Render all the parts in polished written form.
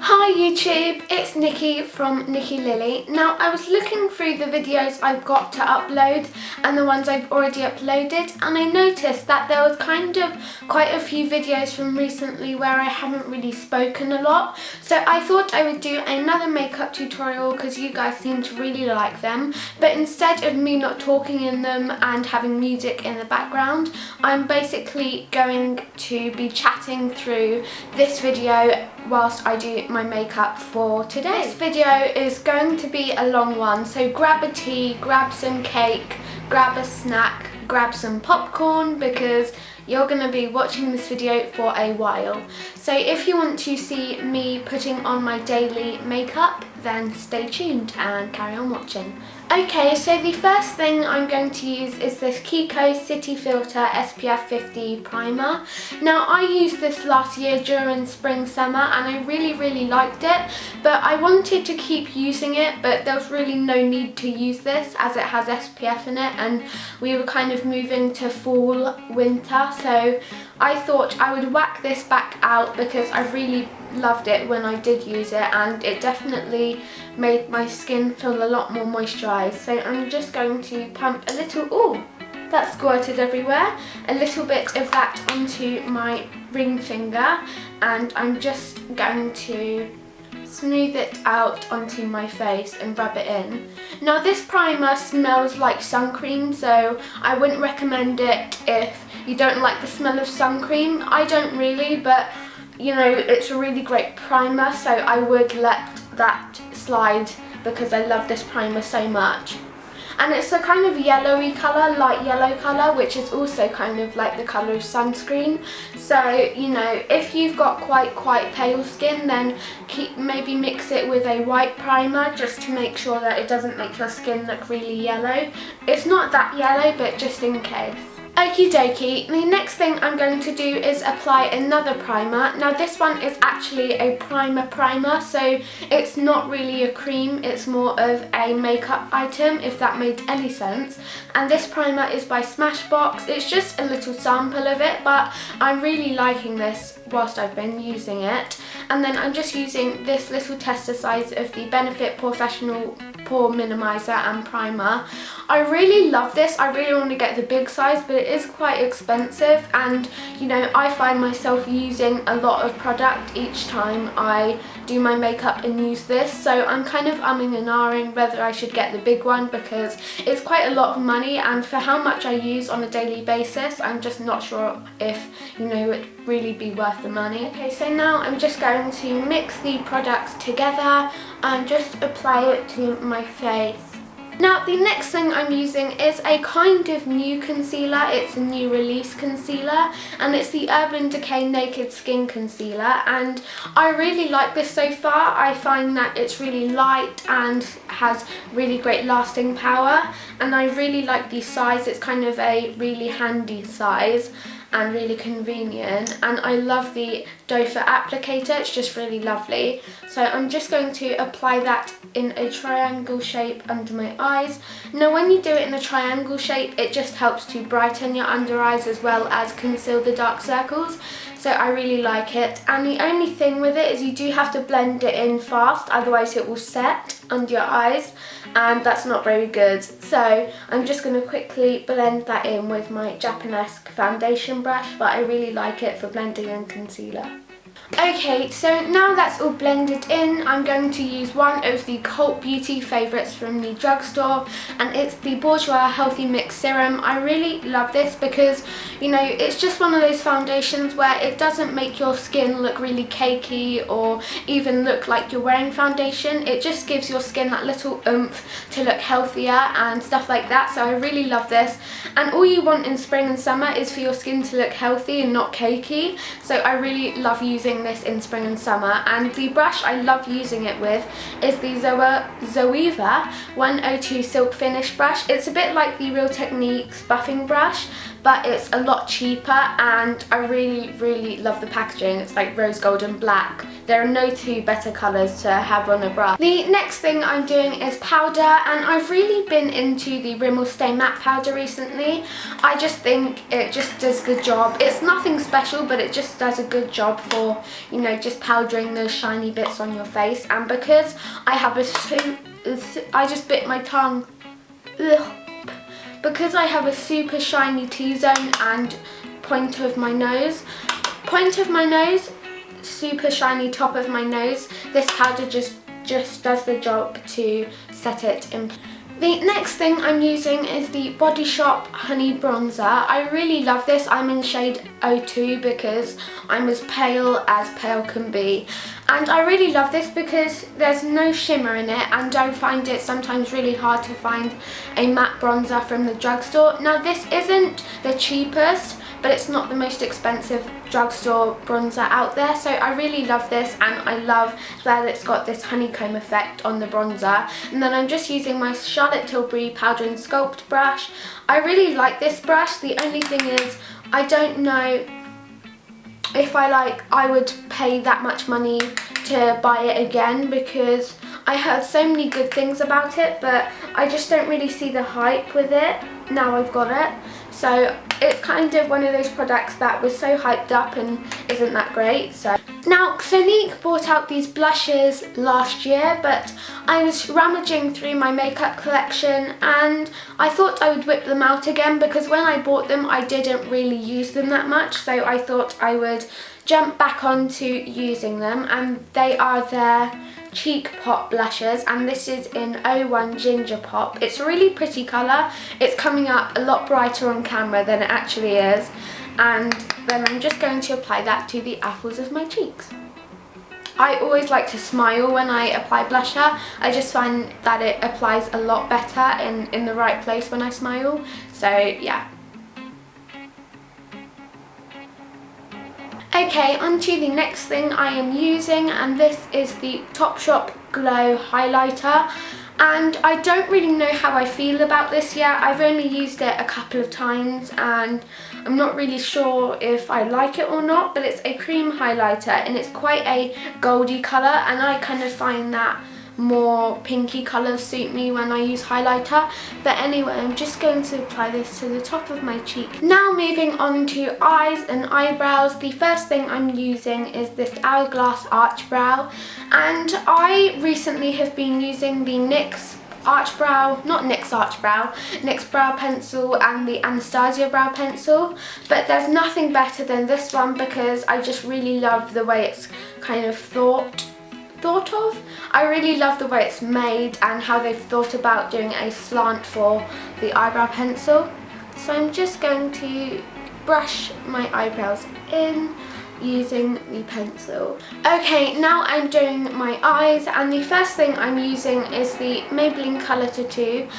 Hi YouTube, it's Nikki from Nikki Lily. Now I was looking through the videos I've got to upload and the ones I've already uploaded, and I noticed that there was kind of quite a few videos from recently where I haven't really spoken a lot. So I thought I would do another makeup tutorial because you guys seem to really like them, but instead of me not talking in them and having music in the background, I'm basically going to be chatting through this video whilst I do my makeup for today. This video is going to be a long one, so grab a tea, grab some cake, grab a snack, grab some popcorn, because you're going to be watching this video for a while. So if you want to see me putting on my daily makeup, then stay tuned and carry on watching. Okay, so the first thing I'm going to use is this Kiko City Filter SPF 50 primer. Now I used this last year during spring summer and I really liked it, but I wanted to keep using it, but there was really no need to use this as it has SPF in it and we were kind of moving to fall winter, so I thought I would whack this back out because I really loved it when I did use it, and it definitely made my skin feel a lot more moisturised. So I'm just going to pump a little, oh, that squirted everywhere, a little bit of that onto my ring finger, and I'm just going to smooth it out onto my face and rub it in. Now this primer smells like sun cream, so I wouldn't recommend it if you don't like the smell of sun cream. I don't really, but you know, it's a really great primer, so I would let that slide because I love this primer so much. And it's a kind of yellowy colour, light yellow colour, which is also kind of like the colour of sunscreen. So, you know, if you've got quite pale skin, then maybe mix it with a white primer just to make sure that it doesn't make your skin look really yellow. It's not that yellow, but just in case. Okie dokie, the next thing I'm going to do is apply another primer. Now this one is actually a primer, so it's not really a cream, it's more of a makeup item, if that made any sense. And this primer is by Smashbox. It's just a little sample of it, but I'm really liking this whilst I've been using it. And then I'm just using this little tester size of the Benefit Professional Pore Minimizer and Primer. I really love this. I really want to get the big size, but it is quite expensive, and you know, I find myself using a lot of product each time I do my makeup and use this, so I'm kind of umming and ahhing whether I should get the big one because it's quite a lot of money, and for how much I use on a daily basis, I'm just not sure if, you know, it would really be worth the money. Okay, so now I'm just going to mix the products together and just apply it to my face. Now the next thing I'm using is a kind of new concealer. It's a new release concealer and it's the Urban Decay Naked Skin Concealer, and I really like this so far. I find that it's really light and has really great lasting power, and I really like the size. It's kind of a really handy size and really convenient, and I love the doe foot applicator. It's just really lovely. So I'm just going to apply that in a triangle shape under my eyes. Now when you do it in a triangle shape, it just helps to brighten your under eyes as well as conceal the dark circles, so I really like it. And the only thing with it is you do have to blend it in fast, otherwise it will set under your eyes, and that's not very good. So I'm just going to quickly blend that in with my Japanesque foundation brush, but I really like it for blending in concealer. Okay, so now that's all blended in, I'm going to use one of the cult beauty favourites from the drugstore, and it's the Bourjois Healthy Mix Serum. I really love this because, you know, it's just one of those foundations where it doesn't make your skin look really cakey or even look like you're wearing foundation. It just gives your skin that little oomph to look healthier and stuff like that, so I really love this. And all you want in spring and summer is for your skin to look healthy and not cakey, so I really love using this in spring and summer. And the brush I love using it with is the Zoeva 102 Silk Finish brush. It's a bit like the Real Techniques buffing brush, but it's a lot cheaper, and I really love the packaging. It's like rose gold and black. There are no two better colours to have on a brush. The next thing I'm doing is powder, and I've really been into the Rimmel Stay Matte powder recently. I just think it just does the job. It's nothing special, but it just does a good job for, you know, just powdering those shiny bits on your face. And because I have I just bit my tongue. Ugh. Because I have a super shiny T-zone and point of my nose, super shiny top of my nose, this powder just does the job to set it in place. The next thing I'm using is the Body Shop Honey Bronzer. I really love this. I'm in shade 02 because I'm as pale can be. And I really love this because there's no shimmer in it, and I find it sometimes really hard to find a matte bronzer from the drugstore. Now this isn't the cheapest, but it's not the most expensive drugstore bronzer out there, so I really love this, and I love that it's got this honeycomb effect on the bronzer. And then I'm just using my Charlotte Tilbury Powder and Sculpt brush. I really like this brush. The only thing is I don't know if I would pay that much money to buy it again, because I heard so many good things about it, but I just don't really see the hype with it now I've got it. So it's kind of one of those products that was so hyped up and isn't that great. So now Clinique brought out these blushes last year, but I was rummaging through my makeup collection and I thought I would whip them out again, because when I bought them I didn't really use them that much, so I thought I would jump back onto using them. And they are their Cheek Pop blushes, and this is in 01 Ginger Pop. It's a really pretty colour. It's coming up a lot brighter on camera than it actually is, and then I'm just going to apply that to the apples of my cheeks. I always like to smile when I apply blusher. I just find that it applies a lot better in the right place when I smile, so yeah. Okay, on to the next thing I am using, and this is the Topshop Glow Highlighter. And I don't really know how I feel about this yet. I've only used it a couple of times and I'm not really sure if I like it or not, but it's a cream highlighter and it's quite a goldy colour, and I kind of find that more pinky colours suit me when I use highlighter. But anyway, I'm just going to apply this to the top of my cheek. Now moving on to eyes and eyebrows. The first thing I'm using is this Hourglass Arch Brow, and I recently have been using the NYX Brow Pencil and the Anastasia Brow Pencil, but there's nothing better than this one because I just really love the way it's kind of thought of. I really love the way it's made and how they've thought about doing a slant for the eyebrow pencil. So I'm just going to brush my eyebrows in using the pencil. Okay, now I'm doing my eyes, and the first thing I'm using is the Maybelline Colour Tattoo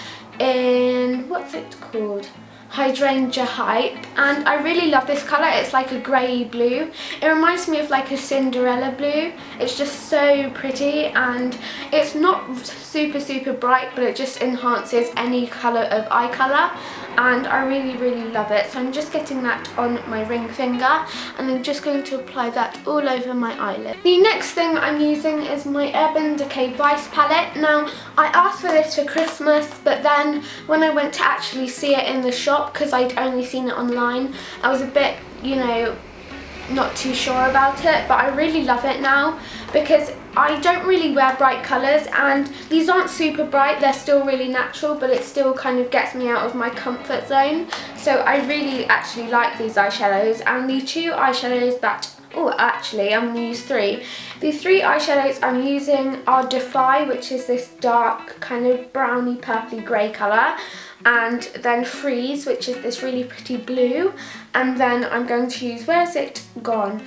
in, what's it called? Hydrangea Hype, and I really love this colour. It's like a grey blue. It reminds me of like a Cinderella blue. It's just so pretty, and it's not super bright, but it just enhances any colour of eye colour, and I really love it. So I'm just getting that on my ring finger, and I'm just going to apply that all over my eyelid. The next thing I'm using is my Urban Decay Vice palette. Now I asked for this for Christmas, but then when I went to actually see it in the shop, because I'd only seen it online, I was a bit, you know, not too sure about it, but I really love it now because I don't really wear bright colours, and these aren't super bright, they're still really natural, but it still kind of gets me out of my comfort zone. So I really actually like these eyeshadows, and the two eyeshadows that, oh actually I'm going to use three. The three eyeshadows I'm using are Defy, which is this dark kind of browny purpley grey colour, and then Freeze, which is this really pretty blue, and then I'm going to use, where's it gone?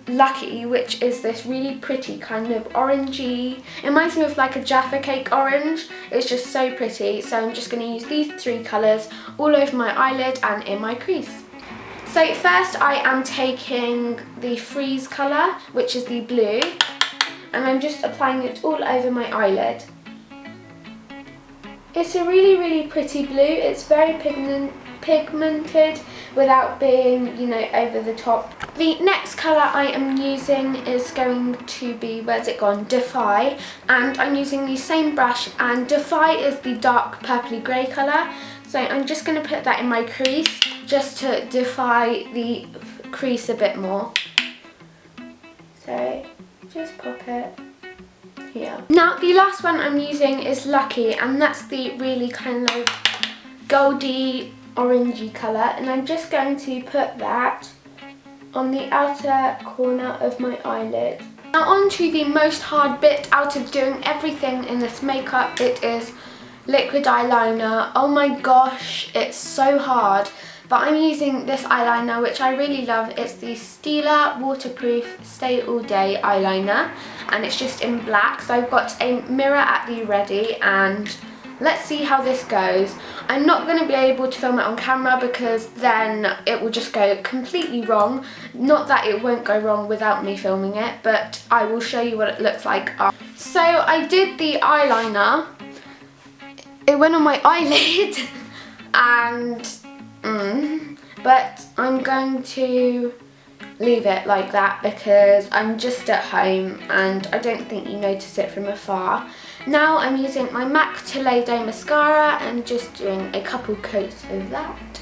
Lucky, which is this really pretty kind of orangey, it reminds me of like a Jaffa Cake orange. It's just so pretty, so I'm just going to use these three colours all over my eyelid and in my crease. So first I am taking the Freeze colour, which is the blue, and I'm just applying it all over my eyelid. It's a really pretty blue. It's very pigmented without being, you know, over the top. The next colour I am using is going to be, where's it gone, Defy, and I'm using the same brush, and Defy is the dark purpley grey colour, so I'm just going to put that in my crease just to defy the crease a bit more. So just pop it here. Now the last one I'm using is Lucky, and that's the really kind of goldy orangey colour, and I'm just going to put that on the outer corner of my eyelid. Now on to the most hard bit out of doing everything in this makeup. It is liquid eyeliner. Oh my gosh, it's so hard. But I'm using this eyeliner, which I really love. It's the Stila Waterproof Stay All Day eyeliner, and it's just in black. So I've got a mirror at the ready, and let's see how this goes. I'm not going to be able to film it on camera because then it will just go completely wrong. Not that it won't go wrong without me filming it, but I will show you what it looks like. So I did the eyeliner. It went on my eyelid and but I'm going to leave it like that because I'm just at home and I don't think you notice it from afar. Now I'm using my MAC Toledo mascara and just doing a couple coats of that.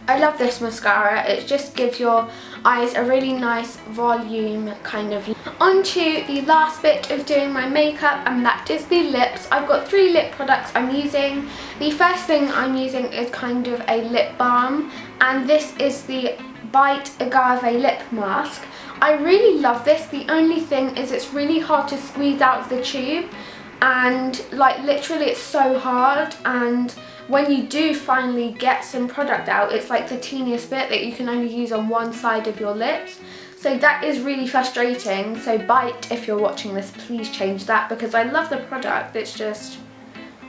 I love this mascara. It just gives your eyes a really nice volume kind of. On to the last bit of doing my makeup, and that is the lips. I've got 3 lip products I'm using. The first thing I'm using is kind of a lip balm, and this is the Bite Agave Lip Mask. I really love this. The only thing is it's really hard to squeeze out of the tube, and like literally it's so hard, and when you do finally get some product out, it's like the teeniest bit that you can only use on one side of your lips. So that is really frustrating. So Bite, if you're watching this, please change that because I love the product. It's just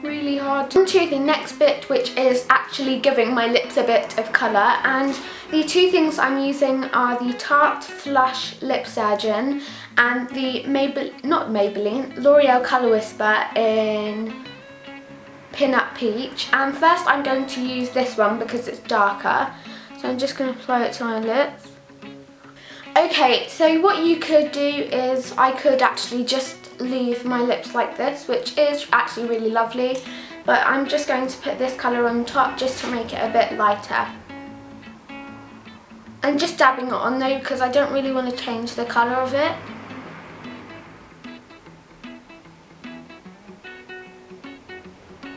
really hard. On to the next bit, which is actually giving my lips a bit of colour, and the 2 things I'm using are the Tarte Flush Lip Surgeon and the L'Oreal Colour Whisper in Pin Up Peach. And first I'm going to use this one because it's darker, so I'm just going to apply it to my lips. Okay, so what you could do is I could actually just leave my lips like this, which is actually really lovely, but I'm just going to put this colour on top just to make it a bit lighter. I'm just dabbing it on though because I don't really want to change the colour of it.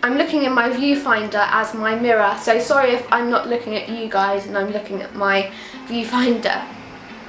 I'm looking in my viewfinder as my mirror, so sorry if I'm not looking at you guys and I'm looking at my viewfinder.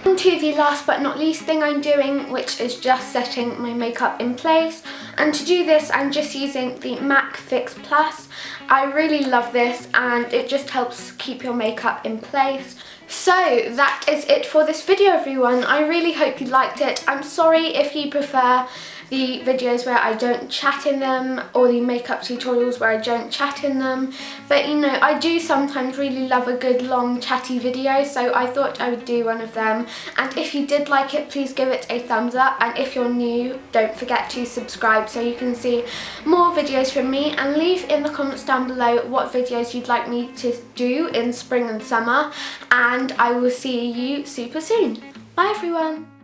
On to the last but not least thing I'm doing, which is just setting my makeup in place, and to do this I'm just using the MAC Fix Plus. I really love this and it just helps keep your makeup in place. So that is it for this video, everyone. I really hope you liked it. I'm sorry if you prefer the videos where I don't chat in them, or the makeup tutorials where I don't chat in them, but you know, I do sometimes really love a good long chatty video, so I thought I would do one of them. And if you did like it, please give it a thumbs up, and if you're new, don't forget to subscribe so you can see more videos from me, and leave in the comments down below what videos you'd like me to do in spring and summer, and I will see you super soon. Bye everyone!